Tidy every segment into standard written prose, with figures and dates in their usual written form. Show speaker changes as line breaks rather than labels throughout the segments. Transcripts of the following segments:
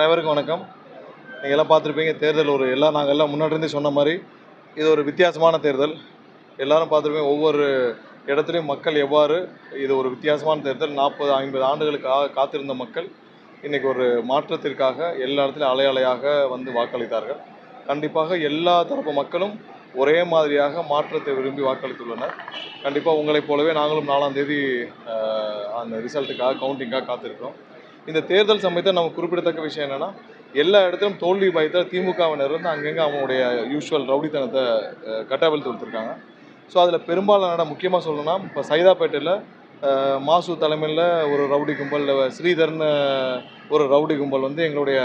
அனைவருக்கும் வணக்கம். நீங்க எல்லாம் பார்த்துருப்பீங்க தேர்தல் நாங்க எல்லாம் முன்னாடி இருந்தே சொன்ன மாரி, இது ஒரு வித்தியாசமான தேர்தல். எல்லாரும் பார்த்துருப்பீங்க ஒவ்வொரு இடத்துலயும் மக்கள் எவ்வாறு இது ஒரு வித்தியாசமான தேர்தல். 40, 50 ஆண்டுகளுக்கு காத்திருந்த மக்கள் இன்னைக்கு ஒரு மாற்றத்திற்காக எல்லா இடத்துலயும் அலை அலையாக வந்து வாக்களித்தார்கள். கண்டிப்பாக எல்லா தரப்பு மக்களும் ஒரே மாதிரியாக மாற்றத்தை விரும்பி வாக்களித்துள்ளனர். கண்டிப்பா உங்களைப் போலவே நாங்களும் 4ஆம் தேதி அந்த ரிசல்ட்டுக்காக கவுண்டிங்காக காத்திருக்கிறோம். இந்த தேர்தல் சமயத்தில் நம்ம குறிப்பிடத்தக்க விஷயம் என்னன்னா, எல்லா இடத்திலும் தோல்வி பயத்த திமுகவினர் வந்து அங்கங்கே அவங்களுடைய யூஷுவல் ரவுடித்தனத்தை கட்டவிழ்த்து கொடுத்துருக்காங்க. ஸோ அதில் பெரும்பாலான இடம் முக்கியமாக சொல்லணும்னா, இப்போ சைதாப்பேட்டையில் மாசு தலைமையில் ஒரு ரவுடி கும்பல், ஸ்ரீதர்னு ஒரு ரவுடி கும்பல் வந்து எங்களுடைய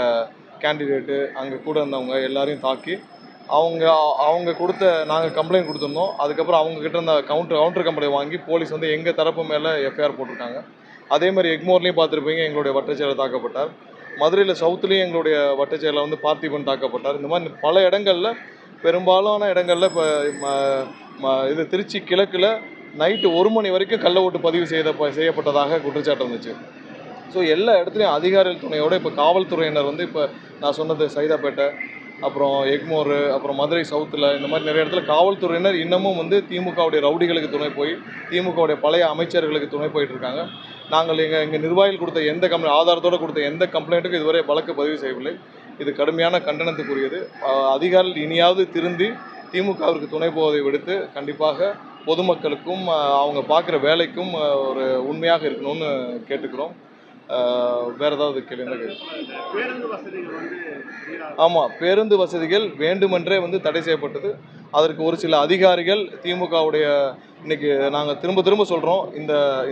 கேண்டிடேட்டு அங்கே கூட இருந்தவங்க எல்லாரையும் தாக்கி அவங்க அவங்க கொடுத்த நாங்கள் கம்ப்ளைண்ட் கொடுத்துருந்தோம். அதுக்கப்புறம் அவங்கக்கிட்ட இருந்த கவுண்டர் கம்ப்ளைண்ட் வாங்கி போலீஸ் வந்து எங்கள் தரப்பு மேலே எஃப்ஐஆர் போட்டிருக்காங்க. அதே மாதிரி எக்மோர்லேயும் பார்த்துருப்பீங்க, எங்களுடைய வட்டச்செயலர் தாக்கப்பட்டார். மதுரையில் சவுத்துலேயும் எங்களுடைய வட்டச்செயலர் வந்து பார்த்திபன் தாக்கப்பட்டார். இந்த மாதிரி பல இடங்களில், பெரும்பாலான இடங்களில் இப்போ இது திருச்சி கிழக்கில் நைட்டு 1 மணி வரைக்கும் கள்ள ஓட்டு பதிவு செய்யப்பட்டதாக குற்றச்சாட்டு இருந்துச்சு. ஸோ எல்லா இடத்துலையும் அதிகாரிகள் துணையோடு இப்போ காவல்துறையினர் வந்து இப்போ நான் சொன்னது சைதாப்பேட்டை, அப்புறம் எக்மோர், அப்புறம் மதுரை சவுத்தில், இந்த மாதிரி நிறைய இடத்துல காவல்துறையினர் இன்னமும் வந்து திமுகவுடைய ரவுடிகளுக்கு துணை போய் திமுகவுடைய பழைய அமைச்சர்களுக்கு துணை போயிட்டு இருக்காங்க. நாங்கள் எங்கள் நிர்வாகிகள் கொடுத்த ஆதாரத்தோடு கொடுத்த எந்த கம்ப்ளைண்ட்டுக்கும் இதுவரை வழக்கு பதிவு செய்யவில்லை. இது கடுமையான கண்டனத்துக்குரியது. அதிகாரிகள் இனியாவது திருந்தி திமுகவிற்கு துணை போவதை விடுத்து கண்டிப்பாக பொதுமக்களுக்கும் அவங்க பார்க்குற வேலைக்கும் ஒரு உண்மையாக இருக்கணும்னு கேட்டுக்கிறோம். வேறு ஏதாவது கேள்வி? ஆமாம், பேருந்து வசதிகள் வேண்டுமென்றே வந்து தடை செய்யப்பட்டது. அதற்கு ஒரு சில அதிகாரிகள் திமுகவுடைய இன்னைக்கு நாங்கள் திரும்ப திரும்ப சொல்கிறோம்,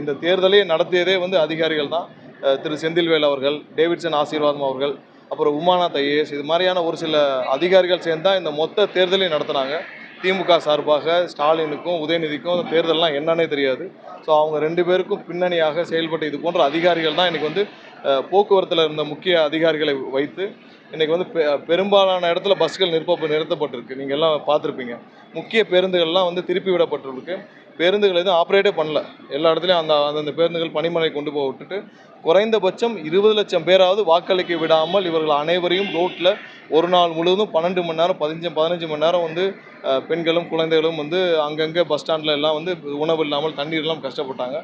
இந்த தேர்தலை நடத்தியதே வந்து அதிகாரிகள் தான். திரு செந்தில்வேல் அவர்கள், டேவிட்சன் ஆசீர்வாதம் அவர்கள், அப்புறம் உமாநாத் ஐஏஎஸ், இது மாதிரியான ஒரு சில அதிகாரிகள் சேர்ந்து தான் இந்த மொத்த தேர்தலையும் நடத்தினாங்க. திமுக சார்பாக ஸ்டாலினுக்கும் உதயநிதிக்கும் தேர்தல்லாம் என்னன்னே தெரியாது. ஸோ அவங்க 2 பேருக்கும் பின்னணியாக செயல்பட்டு இது போன்ற அதிகாரிகள் தான் இன்றைக்கி வந்து போக்குவரத்தில் இருந்த முக்கிய அதிகாரிகளை வைத்து இன்றைக்கி வந்து பெரும்பாலான இடத்துல பஸ்கள் நிறுத்தப்பட்டிருக்கு. நீங்கள் எல்லாம் பார்த்துருப்பீங்க. முக்கிய பேருந்துகள்லாம் வந்து திருப்பி விடப்பட்டிருக்கு. பேருந்துகள் எதுவும் ஆப்ரேட்டே பண்ணல. எல்லா இடத்துலையும் அந்தந்த பேருந்துகள் பணிமனை கொண்டு போய் விட்டுட்டு குறைந்தபட்சம் 20 லட்சம் பேராவது வாக்களிக்க விடாமல் இவர்கள் அனைவரையும் ரோட்டில் ஒரு நாள் முழுவதும் 12 மணி நேரம் 15 மணி நேரம் வந்து பெண்களும் குழந்தைகளும் வந்து அங்கங்கே பஸ் ஸ்டாண்டில் எல்லாம் வந்து உணவு இல்லாமல் தண்ணீர் இல்லாமல் கஷ்டப்பட்டாங்க.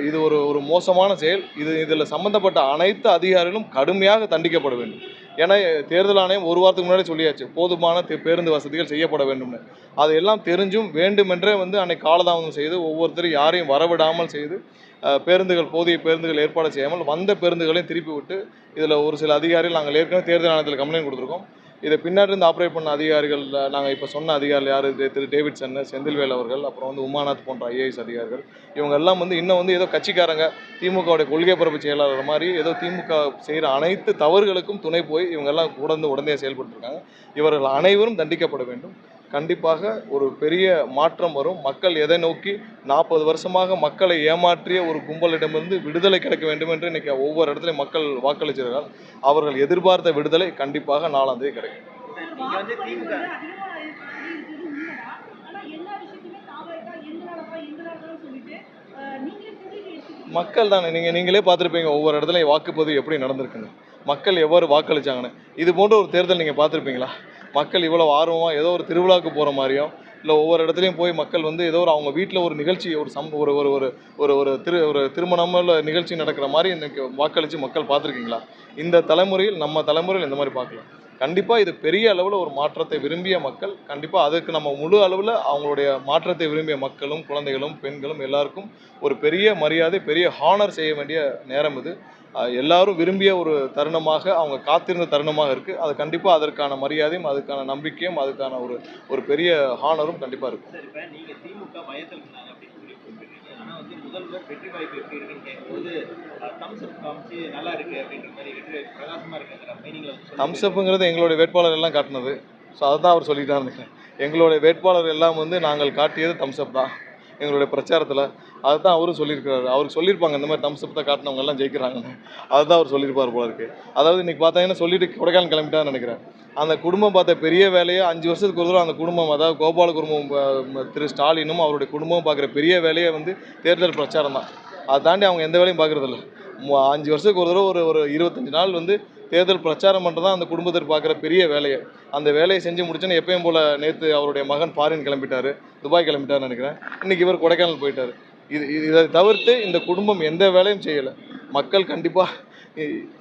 இது ஒரு மோசமான செயல். இதில் சம்மந்தப்பட்ட அனைத்து அதிகாரிகளும் கடுமையாக தண்டிக்கப்பட வேண்டும். ஏன்னா தேர்தல் ஆணையம் ஒரு வாரத்துக்கு முன்னாடி சொல்லியாச்சு, போதுமான பேருந்து வசதிகள் செய்யப்பட வேண்டும்னு. அதையெல்லாம் தெரிஞ்சும் வேண்டுமென்றே வந்து அன்னைக்கு காலதாமதம் செய்து ஒவ்வொருத்தரும் யாரையும் வரவிடாமல் செய்து போதிய பேருந்துகள் ஏற்பாடு செய்யாமல் வந்த பேருந்துகளையும் திருப்பி விட்டு இதில் ஒரு சில அதிகாரிகள் நாங்கள் ஏற்கனவே தேர்தல் ஆணையத்தில் கம்ப்ளைண்ட் கொடுத்துருக்கோம். இதை பின்னாடி இருந்து ஆப்ரேட் பண்ண அதிகாரிகள் நாங்கள் இப்போ சொன்ன அதிகாரிகள் யார், திரு டேவிட்சன், செந்தில்வேல் அவர்கள், அப்புறம் வந்து உமாநாத் போன்ற ஐஏஎஸ் அதிகாரிகள், இவங்க எல்லாம் வந்து இன்னும் வந்து ஏதோ கட்சிக்காரங்க திமுகவுடைய கொள்கை பரப்பு செயலாளர் மாதிரி ஏதோ திமுக செய்கிற அனைத்து தவறுகளுக்கும் துணை போய் இவங்கெல்லாம் உடனே செயல்பட்டுருக்காங்க. இவர்கள் அனைவரும் தண்டிக்கப்பட வேண்டும். கண்டிப்பாக ஒரு பெரிய மாற்றம் வரும். மக்கள் எதை நோக்கி 40 வருஷமாக மக்களை ஏமாற்றிய ஒரு கும்பலிடமிருந்து விடுதலை கிடைக்க வேண்டும் என்று இன்னைக்கு ஒவ்வொரு இடத்துலையும் மக்கள் வாக்களிச்சிருக்காங்க. அவர்கள் எதிர்பார்த்த விடுதலை கண்டிப்பாக 4ஆம் தேதி கிடைக்கும். மக்கள் தானே, நீங்களே பார்த்துருப்பீங்க ஒவ்வொரு இடத்துலையும் வாக்குப்பதிவு எப்படி நடந்திருக்குன்னு, மக்கள் எவ்வாறு வாக்களிச்சாங்கன்னு. இது போன்ற ஒரு தேர்தல் நீங்கள் பார்த்துருப்பீங்களா? மக்கள் இவ்வளோ ஆர்வமாக ஏதோ ஒரு திருவிழாவுக்கு போகிற மாதிரியும், இல்லை ஒவ்வொரு இடத்துலையும் போய் மக்கள் வந்து ஏதோ அவங்க வீட்டில் ஒரு நிகழ்ச்சி, ஒரு திருமணம் இல்லை நிகழ்ச்சி நடக்கிற மாதிரி இன்றைக்கி வாக்களித்து மக்கள் பார்த்துருக்கீங்களா? இந்த தலைமுறையில், நம்ம தலைமுறையில் இந்த மாதிரி பார்க்கலாம். கண்டிப்பாக இது பெரிய அளவில் ஒரு மாற்றத்தை விரும்பிய மக்கள். கண்டிப்பாக அதுக்கு நம்ம முழு அளவில் அவங்களுடைய மாற்றத்தை விரும்பிய மக்களும் குழந்தைகளும் பெண்களும் எல்லாருக்கும் ஒரு பெரிய மரியாதை, பெரிய ஹானர் செய்ய வேண்டிய நேரம் இது. எல்லாரும் விரும்பிய ஒரு தருணமாக, அவங்க காத்திருந்த தருணமாக இருக்குது. அது கண்டிப்பாக அதற்கான மரியாதையும் அதுக்கான நம்பிக்கையும் அதுக்கான ஒரு பெரிய ஹானரும் கண்டிப்பாக இருக்கும். முதல்வர் வெற்றி வாய்ப்பு எப்படி இருக்குன்னு கேட்கும்போது தம்ஸ்அப் காமிச்சு நல்லா இருக்கு அப்படின்ற மாதிரி வெற்றி பிரகாசமாக இருக்கு. தம்ஸ்அப்புங்கிறது எங்களுடைய வேட்பாளர் எல்லாம் காட்டினது. ஸோ அதுதான் அவர் சொல்லிட்டாரு நினைக்கிறேன். எங்களுடைய வேட்பாளர் எல்லாம் வந்து நாங்கள் காட்டியது தம்ஸ்அப் தான் எங்களுடைய பிரச்சாரத்தில். அதுதான் அவரும் சொல்லியிருக்கிறாரு. அவருக்கு சொல்லியிருப்பாங்க இந்த மாதிரி தம்ஸ்அப் தான் காட்டினவங்க எல்லாம் ஜெயிக்கிறாங்கன்னு. அதுதான் அவர் சொல்லியிருப்பார் போல இருக்கு. அதாவது இன்றைக்கி பார்த்தாங்கன்னா சொல்லிட்டு கொடைக்கானல் கிளம்பிட்டான்னு நினைக்கிறேன். அந்த குடும்பம் பார்த்த பெரிய வேலையை 5 வருஷத்துக்கு ஒரு தடவை அந்த குடும்பம், அதாவது கோபால குடும்பம், திரு ஸ்டாலினும் அவருடைய குடும்பமும் பார்க்குற பெரிய வேலையை வந்து தேர்தல் பிரச்சாரம் தான். அதை தாண்டி அவங்க எந்த வேலையும் பார்க்குறதில்ல. 5 வருஷத்துக்கு ஒரு தடவை ஒரு 25 நாள் வந்து தேர்தல் பிரச்சாரம் பண்ணுறது தான் அந்த குடும்பத்திற்கு பார்க்குற பெரிய வேலையை. அந்த வேலையை செஞ்சு முடிச்சோன்னு எப்பயும் போல் நேற்று அவருடைய மகன் ஃபாரின் கிளம்பிட்டார், துபாய் கிளம்பிட்டாருன்னு நினைக்கிறேன். இன்றைக்கி இவர் கொடைக்கானல் போயிட்டார். இதை தவிர்த்து இந்த குடும்பம் எந்த வேலையும் செய்யலை. மக்கள் கண்டிப்பாக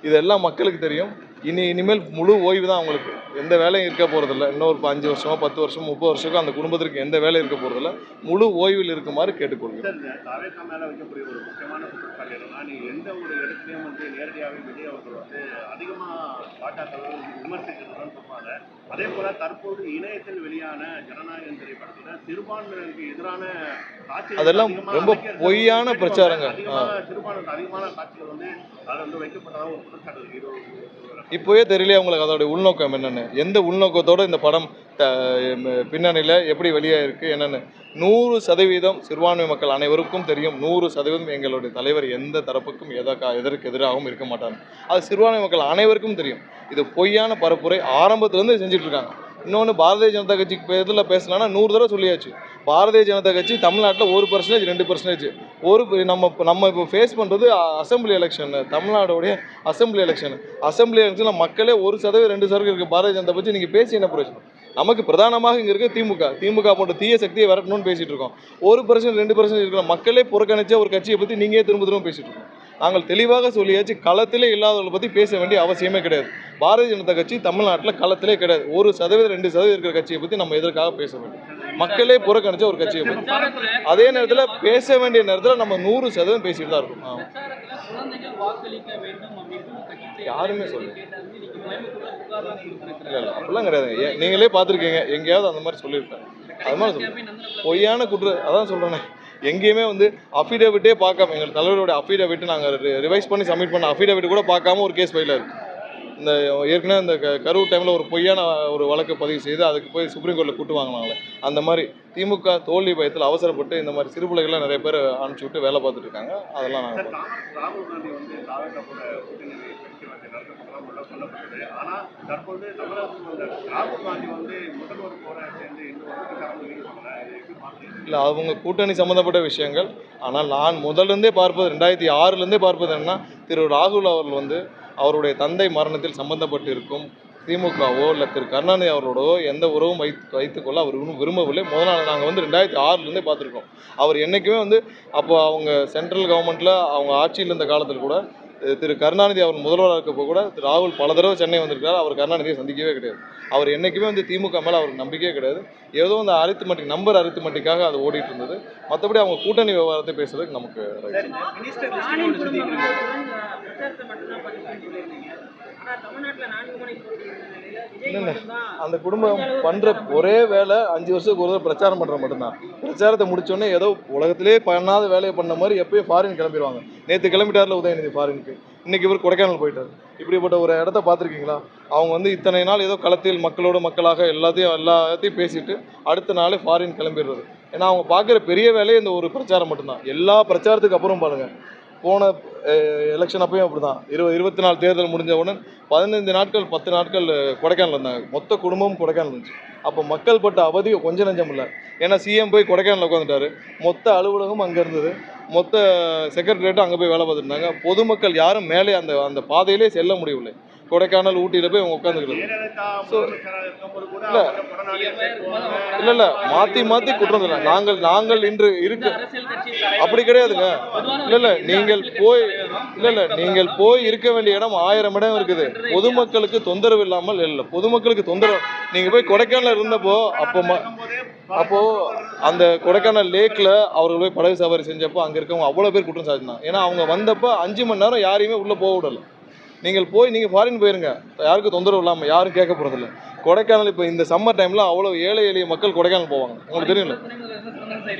இதெல்லாம் மக்களுக்கு தெரியும். இனிமேல் முழு ஓய்வு தான் அவங்களுக்கு. எந்த வேலையும் இருக்க போகிறதில்ல. இன்னும் ஒரு 5 வருஷமோ 10 வருஷமோ 30 வருஷமோ அந்த குடும்பத்திற்கு எந்த வேலையும் இருக்க போகிறதில்ல. முழு ஓய்வில் இருக்குமாறு கேட்டுக்கொள்கிறேன்.
தாவேகா மேல வைக்கக்கூடிய ஒரு முக்கியமான குற்றச்சாட்டு என்னன்னா, நீ எந்த ஒரு இடத்துலையும் நேரடியாகவே விஜய் அவர்கள் அதிகமா பாஜகவை விமர்சிக்கிறதுன்னு சொல்றாங்க. அதே போல தற்போது இணையத்தில் வெளியான ஜனநாயகம் திரைப்படத்துல சிறுபான்மையினருக்கு எதிரான காட்சிகள்
அதெல்லாம் ரொம்ப பொய்யான பிரச்சாரங்க.
சிறுபான்மையினர் அதிகமான காட்சிகள் அது வைக்கப்பட்டதாக ஒரு குற்றச்சாட்டு இருக்கு.
இப்போவே தெரியலையே உங்களுக்கு அதோடைய உள்நோக்கம் என்னென்னு, எந்த உள்நோக்கத்தோடு இந்த படம் பின்னணியில் எப்படி வெளியாக இருக்குது என்னென்னு. 100% சிறுபான்மை மக்கள் அனைவருக்கும் தெரியும். 100% எங்களுடைய தலைவர் எந்த தரப்புக்கும் எதற்கு எதிராகவும் இருக்க மாட்டாங்க. அது சிறுபான்மை மக்கள் அனைவருக்கும் தெரியும். இது பொய்யான பரப்புரை ஆரம்பத்துலேருந்து செஞ்சுட்டு இருக்காங்க. இன்னொன்று, பாரதிய ஜனதா கட்சிக்கு இதில் பேசலான்னா 100 தடவை சொல்லியாச்சு. பாரதிய ஜனதா கட்சி தமிழ்நாட்டில் 1% 2% நம்ம இப்போ ஃபேஸ் பண்ணுறது அசம்பிளி எலெக்ஷன். தமிழ்நாடுடைய அசம்பிளி எலெக்ஷனில் மக்களே 1% 2% இருக்குது. பாரதிய ஜனதா பற்றி நீங்கள் பேசி என்ன பிரயோஜனம்? நமக்கு பிரதானமாக இங்கே இருக்க திமுக போன்ற தீய சக்தியை விரட்டணும்னு பேசிகிட்டு இருக்கோம். 1% 2% இருக்கிற மக்களே புறக்கணிச்ச ஒரு கட்சியை பற்றி நீங்கள் திரும்ப பேசிகிட்டு இருக்கோம். நாங்கள் தெளிவாக சொல்லியாச்சு, களத்திலே இல்லாதவர்களை பற்றி பேச வேண்டிய அவசியமே கிடையாது. பாரதிய ஜனதா கட்சி தமிழ்நாட்டில் களத்திலே கிடையாது. 1% 2% இருக்கிற கட்சியை பற்றி நம்ம எதற்காக பேச வேண்டும்? மக்களே புறக்கணிச்ச ஒரு கட்சியை பற்றி அதே நேரத்தில் பேச வேண்டிய நேரத்தில் நம்ம 100% பேசிட்டு தான் இருக்கோம். யாருமே சொல்லுங்க இல்லை அப்படிலாம் கிடையாது. நீங்களே பார்த்துருக்கீங்க, எங்கேயாவது அந்த மாதிரி சொல்லியிருக்கேன். அது மாதிரி சொல்லுங்கள். பொய்யான அதான் சொல்கிறேன்னே, எங்கேயுமே அஃபிடேவிட்டே பார்க்காம, எங்கள் தலைவருடைய அஃபிடேவிட் நாங்கள் ரிவைஸ் பண்ணி சப்மிட் பண்ண அஃபிடேவிட் கூட பார்க்காம ஒரு கேஸ் ஃபைல் இருக்குது. இந்த ஏற்கனவே இந்த கரூர் டைமில் ஒரு பொய்யான ஒரு வழக்கு பதிவு செய்து அதுக்கு போய் சுப்ரீம் கோர்ட்டில் கூட்டு வாங்கினாங்களே, அந்த மாதிரி திமுக தோல்வி பயத்தில் அவசரப்பட்டு இந்த மாதிரி சிறு பிள்ளைகள்லாம் நிறைய பேர் அனுப்பிச்சி விட்டு வேலை பார்த்துட்டு இருக்காங்க. அதெல்லாம் நாங்கள்
ராகுல் காந்தி சொல்லப்பட்டது. ஆனால் தற்போது ராகுல் காந்தி முதல்வர் போற சேர்ந்து
இல்லை, அவங்க கூட்டணி சம்மந்தப்பட்ட விஷயங்கள். ஆனால் நான் முதல்லேருந்தே பார்ப்பது 2006லேருந்தே பார்ப்பது என்னன்னா, திரு ராகுல் அவர்கள் அவருடைய தந்தை மரணத்தில் சம்பந்தப்பட்டு இருக்கும் திமுகவோ இல்லை திரு கருணாநிதி அவர்களோடவோ எந்த உறவும் வைத்துக்கொள்ள அவர் விரும்பவில்லை. முதல் நாள் நாங்கள் 2006லேருந்தே பார்த்துருக்கோம். அவர் என்றைக்குமே அப்போ அவங்க சென்ட்ரல் கவர்மெண்ட்டில் அவங்க ஆட்சியில் இருந்த காலத்தில் கூட திரு கருணாநிதி அவர் முதல்வராக இருக்கப்போ கூட திரு ராகுல் பல தடவை சென்னை வந்திருக்காரு. அவர் கருணாநிதியை சந்திக்கவே கிடையாது. அவர் என்றைக்குமே திமுக மேலே அவருக்கு நம்பிக்கையே கிடையாது. ஏதோ அந்த அரித்மெட்டிக்காக அது ஓடிட்டு இருந்தது. மற்றபடி அவங்க கூட்டணி விவகாரத்தை பேசுறதுக்கு நமக்கு இல்லை. அந்த குடும்பம் பண்ணுற ஒரே வேலை 5 வருஷத்துக்கு ஒரு பிரச்சாரம் பண்ணுற மட்டும்தான். பிரச்சாரத்தை முடிச்சோடனே ஏதோ உலகத்திலே பண்ணாத வேலையை பண்ண மாதிரி எப்பயும் ஃபாரின் கிளம்பிடுவாங்க. நேற்று கிளம்பிட்டார்ல உதயநிதி ஃபாரினுக்கு, இன்றைக்கி இவர் கொடைக்கானல் போயிட்டார். இப்படிப்பட்ட ஒரு இடத்த பார்த்துருக்கீங்களா? அவங்க இத்தனை நாள் ஏதோ களத்தில் மக்களாக எல்லாத்தையும் பேசிட்டு அடுத்த நாளே ஃபாரின் கிளம்பிடுறது. ஏன்னா அவங்க பார்க்குற பெரிய வேலையே இந்த ஒரு பிரச்சாரம் மட்டும்தான். எல்லா பிரச்சாரத்துக்கு அப்புறம் பாருங்கள், போன எலெக்ஷன் அப்பயும் அப்படி தான். 24 தேர்தல் முடிஞ்ச உடனே 15 நாட்கள் 10 நாட்கள் கொடைக்கானல் இருந்தாங்க. மொத்த குடும்பமும் கொடைக்கானல் இருந்துச்சு. அப்போ மக்கள் பட்ட அவதி கொஞ்சம் நஞ்சம் இல்லை. ஏன்னா சிஎம் போய் கொடைக்கானலில் உட்காந்துட்டாரு. மொத்த அலுவலகம் அங்கே இருந்தது, மொத்த செக்ரட்டரியேட்டும் அங்கே போய் வேலை பார்த்துருந்தாங்க. பொதுமக்கள் யாரும் மேலே அந்த பாதையிலே செல்ல முடியவில்லை. கொடைக்கானல் ஊட்டியில் போய் அவங்க உட்காந்துக்கிறது. ஸோ இல்லை மாற்றி குற்றம் இல்லை. நாங்கள் இன்று இருக்கு அப்படி கிடையாதுங்க. இல்லை நீங்கள் போய் இருக்க வேண்டிய இடம் 1000 இடம் இருக்குது. பொதுமக்களுக்கு தொந்தரவு இல்லாமல் இல்லை. பொதுமக்களுக்கு தொந்தரவு. நீங்கள் போய் கொடைக்கானல் இருந்தப்போ அப்போ அந்த கொடைக்கானல் லேக்கில் அவர்கள் போய் படகு சவாரி செஞ்சப்போ அங்கே இருக்கவங்க அவ்வளோ பேர் குற்றம் சாட்டினாங்க. ஏன்னா அவங்க வந்தப்போ 5 மணி நேரம் யாரையுமே உள்ளே போக விடலை. நீங்கள் ஃபாரின் போயிருங்க, யாருக்கும் தொந்தரவு இல்லாமல், யாரும் கேட்க போகிறதில்ல. கொடைக்கானல் இப்போ இந்த சம்மர் டைமில் அவ்வளோ ஏழை எளிய மக்கள் கொடைக்கானல் போவாங்க. உங்களுக்கு தெரியும்ல?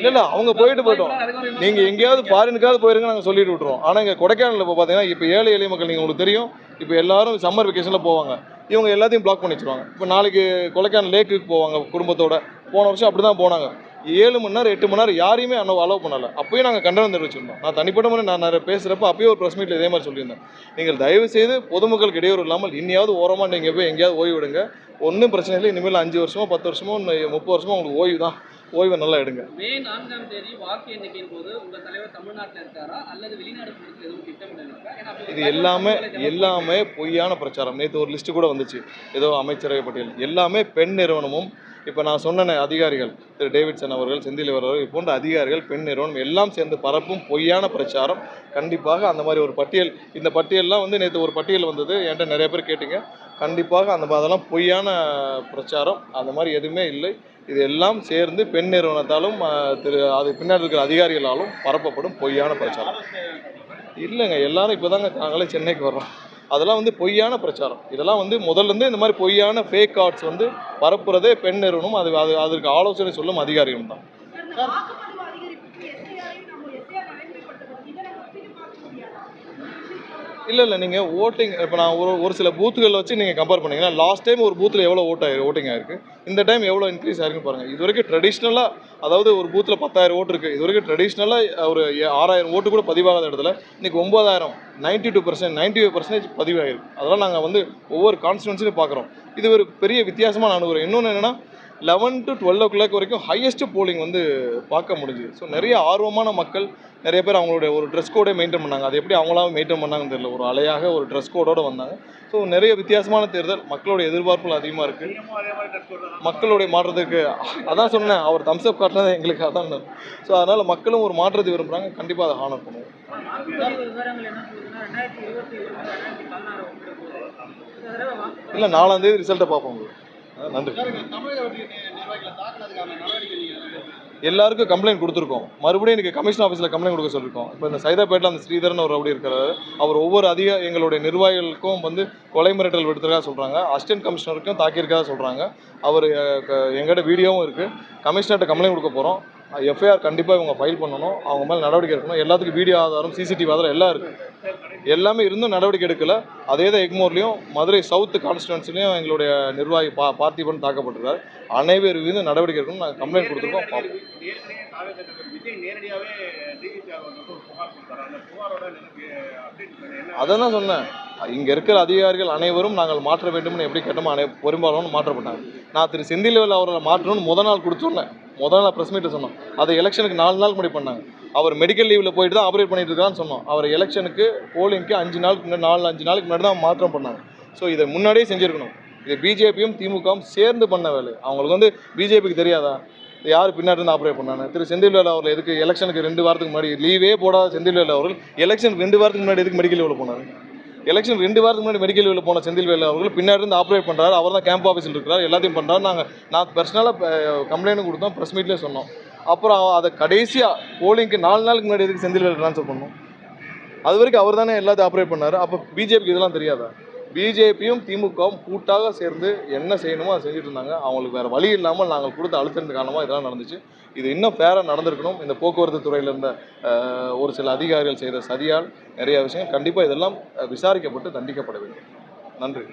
இல்லை அவங்க போயிட்டோம். நீங்கள் எங்கேயாவது ஃபாரினுக்காவது போயிருங்க, நாங்கள் சொல்லிட்டு விட்டுருவோம். ஆனால் இங்கே கொடைக்கானலில் இப்போ பார்த்தீங்கன்னா இப்போ ஏழை எளிய மக்கள் உங்களுக்கு தெரியும், இப்போ எல்லாரும் சம்மர் வெக்கேஷனில் போவாங்க. இவங்க எல்லாத்தையும் பிளாக் பண்ணி வச்சுருவாங்க. இப்போ நாளைக்கு கொடைக்கானல் லேக்குக்கு போவாங்க குடும்பத்தோட. போன வருஷம் அப்படி தான் போனாங்க. 7 மணி நேரம் 8 மணி நேரம் யாரையுமே அலோவ் பண்ணலை. அப்பயும் நாங்கள் கண்டனம் தெரிவிச்சிருந்தோம். நான் தனிப்பட்ட முறை நான் நிறைய பேசுகிறப்ப அப்பயும் ஒரு ப்ரெஸ் மீட்டில் இதே மாதிரி சொல்லியிருந்தேன். நீங்கள் தயவு செய்து பொதுமக்களுக்கு இடையூறு இல்லாமல் இன்னையாவது ஓரமாக நீங்கள் போய் எங்கேயாவது ஓய்வு விடுங்க. ஒன்றும் பிரச்சனை இல்லை. இனிமேல் 5 வருஷமோ 10 வருஷமோ 30 வருஷமோ உங்களுக்கு ஓய்வு தான். ஓய்வை நல்லா எடுங்க.
மே 4ஆம் தேதி வாக்கு எண்ணிக்கையின் போது உங்க தலைவர் தமிழ்நாட்டில் இருக்காரா அல்லது வெளிநாடு போறதுக்கு எதுவும் திட்டமிடல் இருக்கா? ஏன்னா அப்போ
இது எல்லாமே பொய்யான பிரச்சாரம். நேற்று ஒரு லிஸ்ட்டு கூட வந்துச்சு, ஏதோ அமைச்சரவை பட்டியல். எல்லாமே பெண் நிறுவனமும், இப்போ நான் சொன்ன அதிகாரிகள், திரு டேவிட்சன் அவர்கள், செந்தில் அவர்கள், இது போன்ற அதிகாரிகள், பெண் நிறுவனம் எல்லாம் சேர்ந்து பரப்பும் பொய்யான பிரச்சாரம். கண்டிப்பாக அந்த மாதிரி ஒரு பட்டியல், இந்த பட்டியல்லாம் வந்து நேற்று ஒரு பட்டியல் வந்தது, என்கிட்ட நிறைய பேர் கேட்டிங்க. கண்டிப்பாக அதெல்லாம் பொய்யான பிரச்சாரம், அந்த மாதிரி எதுவுமே இல்லை. இது எல்லாம் சேர்ந்து பெண் நிறுவனத்தாலும் அது பின்னாடி இருக்கிற அதிகாரிகளாலும் பரப்பப்படும் பொய்யான பிரச்சாரம். இல்லைங்க, எல்லாரும் இப்போ தாங்க நாங்களே சென்னைக்கு வர்றோம். அதெல்லாம் வந்து பொய்யான பிரச்சாரம். இதெல்லாம் வந்து முதல்லேருந்து இந்த மாதிரி பொய்யான ஃபேக் கார்ட்ஸ் வந்து பரப்புறதே பெண் நிறுவனம், அதற்கு ஆலோசனை சொல்லும் அதிகாரிகளும் தான். இல்லை நீங்கள் ஓட்டிங் இப்போ நான் ஒரு சில பூத்துகளில் வச்சு நீங்கள் கம்பேர் பண்ணிங்கன்னா, லாஸ்ட் டைம் ஒரு பூத்தில் எவ்வளோ ஓட்டிங் ஆயிருக்கு, இந்த டைம் எவ்வளோ இன்க்ரீஸ் ஆயிருக்குன்னு பாருங்கள். இது வரைக்கும் ட்ரெடிஷ்னலாக, அதாவது ஒரு பூத்தில் 10,000 ஓட்டு இருக்குது, இது வரைக்கும் ட்ரெடிஷ்னலாக ஒரு 6,000 ஓட்டு கூட பதிவாகாத இடத்துல இன்றைக்கி 9,000, 92%, 95% பதிவாகிருக்கு. அதெல்லாம் நாங்கள் வந்து ஒவ்வொரு கான்ஸ்டிடுவன்சிலையும் பார்க்குறோம். இது ஒரு பெரிய வித்தியாசமான அனுபவம். இன்னொன்று என்னென்னா, 11 to 12 o'clock வரைக்கும் ஹையஸ்ட் போலிங் வந்து பார்க்க முடிஞ்சுது. ஸோ நிறைய ஆர்வமான மக்கள், நிறைய பேர் அவங்களுடைய ஒரு ட்ரெஸ் கோடே மெயின்டைன் பண்ணாங்க. அது எப்படி அவங்களாம் மெயின்டைன் பண்ணாங்கன்னு தெரியல, ஒரு அலையாக ஒரு ட்ரெஸ் கோடோடு வந்தாங்க. ஸோ நிறைய வித்தியாசமான தேர்தல், மக்களுடைய எதிர்பார்ப்புகள் அதிகமாக இருக்குது. மக்களுடைய மாற்றத்துக்கு அதான் சொன்னேன், அவர் தம்ஸ் அப் காட்டினது எங்களுக்கு அதான். ஸோ அதனால் மக்களும் ஒரு மாற்றத்தை விரும்புகிறாங்க, கண்டிப்பாக அதை ஹானர் பண்ணுவோம். இல்லை 4ஆம் தேதி ரிசல்ட்டை பார்ப்போம். நன்றி. எல்லாருக்கும் கம்ப்ளைண்ட் கொடுத்துருக்கோம். மறுபடியும் இன்றைக்கி கமிஷன் ஆஃபீஸில் கம்ப்ளைண்ட் கொடுக்க சொல்லியிருக்கோம். இப்போ இந்த சைதாப்பேட்டில் அந்த ஸ்ரீதரன் ஒரு ரவுடி இருக்கிறாரு, அவர் ஒவ்வொரு எங்களுடைய நிர்வாகிகளுக்கும் வந்து கொலை மிரட்டல் விடுத்துறதா சொல்கிறாங்க. அசிஸ்டன்ட் கமிஷனருக்கும் தாக்கியிருக்கதா சொல்கிறாங்க. அவர் எங்கிட்ட வீடியோவும் இருக்குது. கமிஷனர்கிட்ட கம்ப்ளைண்ட் கொடுக்க போகிறோம். எஃப்ஐஆர் கண்டிப்பாக இவங்க ஃபைல் பண்ணணும், அவங்க மேலே நடவடிக்கை எடுக்கணும். எல்லாத்துக்கும் வீடியோ ஆதாரம், சிசிடிவி ஆதாரம் எல்லாம் இருக்குது. எல்லாமே இருந்தும் நடவடிக்கை எடுக்கலை. அதே தான் எக்மோர்லேயும், மதுரை சவுத் கான்ஸ்டிடுவன்சிலையும் எங்களுடைய நிர்வாகி பார்த்திபன் தாக்கப்பட்டிருக்காரு. அனைவர் மீது நடவடிக்கை எடுக்கணும். நாங்கள் கம்ப்ளைண்ட் கொடுத்துருக்கோம். பார்ப்போம். அதான் சொன்னேன், இங்கே இருக்கிற அதிகாரிகள் அனைவரும் நாங்கள் மாற்ற வேண்டும்னு எப்படி கேட்டோமோ பெரும்பாலும் மாற்றப்பட்டாங்க. நான் திரு செந்தில்வேல் அவர்களை மாற்றணும்னு முதல் நாள் கொடுத்துருந்தேன். முதல் நாள் ப்ரெஸ் மீட்டை சொன்னோம். அதை எலெக்ஷனுக்கு 4 நாள் முன்னாடி பண்ணாங்க. அவர் மெடிக்கல் லீவில் போயிட்டு தான் ஆப்ரேட் பண்ணிட்டு இருக்கான்னு சொன்னோம். அவர் எலெக்ஷனுக்கு போலிங்க்கு 5 நாளுக்கு முன்னாடி 5 நாளுக்கு முன்னாடி தான் மாற்றம் பண்ணாங்க. ஸோ இதை முன்னாடியே செஞ்சுருக்கணும். இது பிஜேபியும் திமுகவும் சேர்ந்து பண்ண வேலை. அவங்களுக்கு வந்து பிஜேபிக்கு தெரியாதா யார் பின்னாடி இருந்து ஆப்ரேட் பண்ணாங்க? திரு செந்தில்வேல் அவர்கள் எதுக்கு எலெக்ஷனுக்கு 2 வாரத்துக்கு முன்னாடி லீவே போடாத செந்தில்வேல் அவர்கள் எலெக்ஷனுக்கு 2 வாரத்துக்கு முன்னாடி எதுக்கு மெடிக்கல் லீவில் போனார்? எலெக்ஷன் 2 வாரத்துக்கு முன்னாடி மெடிக்கல் லீவில் போன செந்தில்வேல் அவர்கள் பின்னாடி இருந்து ஆப்ரேட் பண்ணுறாரு. அவர் தான் கேம்ப் ஆஃபீஸில் இருக்கிறார், எல்லாத்தையும் பண்ணுறாரு. நான் பர்சனலாக கம்ப்ளைண்ட்டும் கொடுத்தோம், ப்ரெஸ் மீட்லேயே சொன்னோம். அப்புறம் அதை கடைசியாக போலிங்க்கு 4 நாளுக்கு முன்னாடி எதுக்கு செந்தில்வேல் ட்ரான்ஸ்ஃபர் பண்ணோம்? அது வரைக்கும் அவர் தானே எல்லாத்தையும் ஆப்ரேட் பண்ணார். அப்போ பிஜேபிக்கு இதெல்லாம் தெரியாதா? பிஜேபியும் திமுகவும் கூட்டாக சேர்ந்து என்ன செய்யணுமோ அதை செஞ்சுட்டு இருந்தாங்க. அவங்களுக்கு வேறு வழி இல்லாமல் நாங்கள் கொடுத்த அழுத்தத்தின் காரணமாக இதெல்லாம் நடந்துச்சு. இது இன்னும் ஃபேராக நடந்திருக்கணும். இந்த போக்குவரத்து துறையில் இருந்த ஒரு சில அதிகாரிகள் செய்த சதியால் நிறைய விஷயங்கள் கண்டிப்பாக இதெல்லாம் விசாரிக்கப்பட்டு தண்டிக்கப்பட வேண்டும். நன்றி.